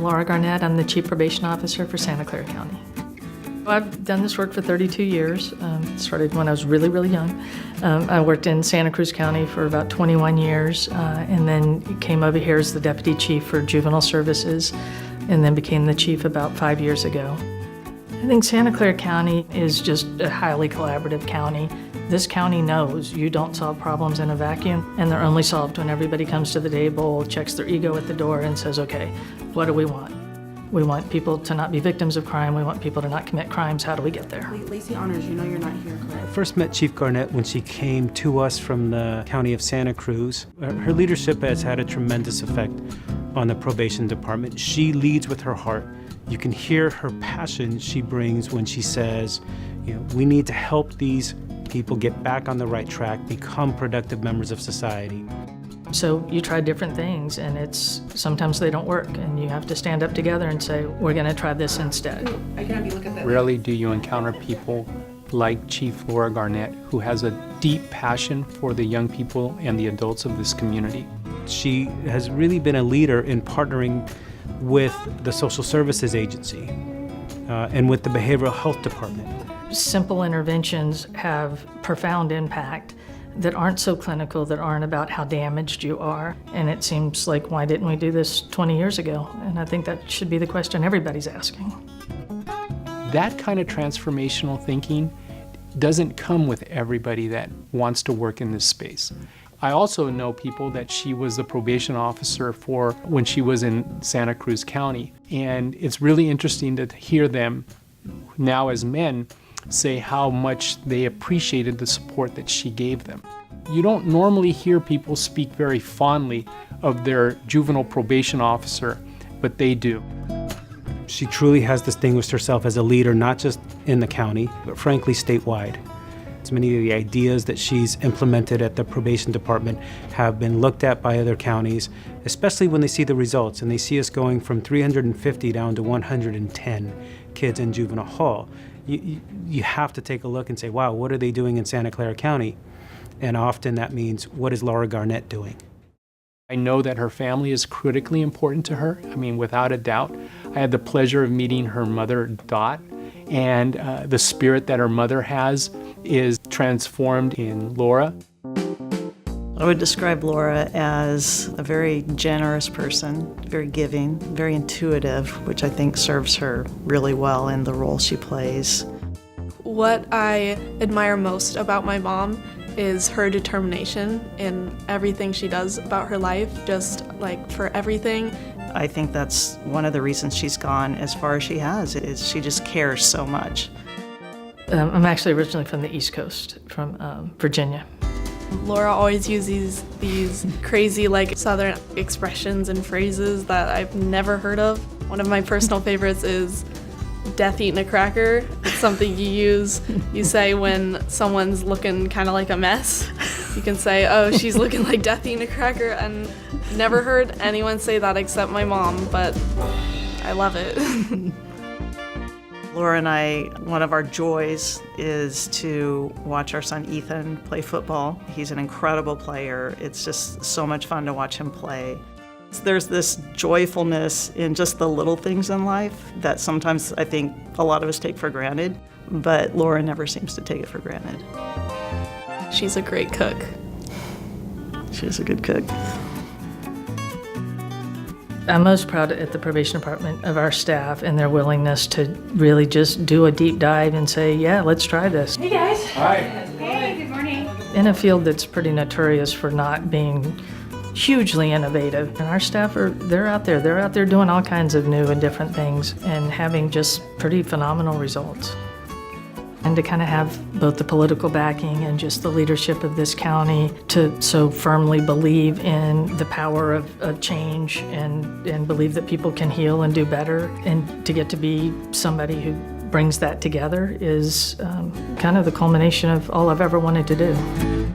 Laura Garnett. I'm the Chief Probation Officer for Santa Clara County. I've done this work for 32 years. Started when I was really, really young. I worked in Santa Cruz County for about 21 years and then came over here as the Deputy Chief for Juvenile Services and then became the Chief about 5 years ago. I think Santa Clara County is just a highly collaborative county. This county knows you don't solve problems in a vacuum, and they're only solved when everybody comes to the table, checks their ego at the door, and says, okay, what do we want? We want people to not be victims of crime. We want people to not commit crimes. How do we get there? Lacey Honors, you know you're not here, correct? I first met Chief Garnett when she came to us from the county of Santa Cruz. Her leadership has had a tremendous effect on the probation department. She leads with her heart. You can hear her passion she brings when she says, we need to help these people get back on the right track, become productive members of society. So you try different things, and sometimes they don't work, and you have to stand up together and say, we're going to try this instead. I can have you look at that. Rarely do you encounter people like Chief Laura Garnett, who has a deep passion for the young people and the adults of this community. She has really been a leader in partnering with the Social Services Agency and with the Behavioral Health Department. Simple interventions have profound impact that aren't so clinical, that aren't about how damaged you are. And it seems like, why didn't we do this 20 years ago? And I think that should be the question everybody's asking. That kind of transformational thinking doesn't come with everybody that wants to work in this space. I also know people that she was the probation officer for when she was in Santa Cruz County. And it's really interesting to hear them now as men say how much they appreciated the support that she gave them. You don't normally hear people speak very fondly of their juvenile probation officer, but they do. She truly has distinguished herself as a leader, not just in the county, but frankly statewide. Many of the ideas that she's implemented at the probation department have been looked at by other counties, especially when they see the results and they see us going from 350 down to 110 kids in juvenile hall. You have to take a look and say, wow, what are they doing in Santa Clara County? And often that means, what is Laura Garnett doing? I know that her family is critically important to her. I mean, without a doubt. I had the pleasure of meeting her mother, Dot, and the spirit that her mother has is transformed in Laura. I would describe Laura as a very generous person, very giving, very intuitive, which I think serves her really well in the role she plays. What I admire most about my mom is her determination in everything she does about her life, just like for everything. I think that's one of the reasons she's gone as far as she has, is she just cares so much. I'm actually originally from the East Coast, from Virginia. Laura always uses these crazy Southern expressions and phrases that I've never heard of. One of my personal favorites is death eating a cracker. It's something you say when someone's looking kind of like a mess. You can say, oh, she's looking like death eating a cracker, and never heard anyone say that except my mom, but I love it. Laura and I, one of our joys is to watch our son Ethan play football. He's an incredible player. It's just so much fun to watch him play. There's this joyfulness in just the little things in life that sometimes I think a lot of us take for granted, but Laura never seems to take it for granted. She's a great cook. She's a good cook. I'm most proud at the probation department of our staff and their willingness to really just do a deep dive and say, yeah, let's try this. Hey guys. Hi. Hey, good morning. In a field that's pretty notorious for not being hugely innovative, and our staff they're out there doing all kinds of new and different things and having just pretty phenomenal results. And to kind of have both the political backing and just the leadership of this county to so firmly believe in the power of change and believe that people can heal and do better, and to get to be somebody who brings that together is kind of the culmination of all I've ever wanted to do.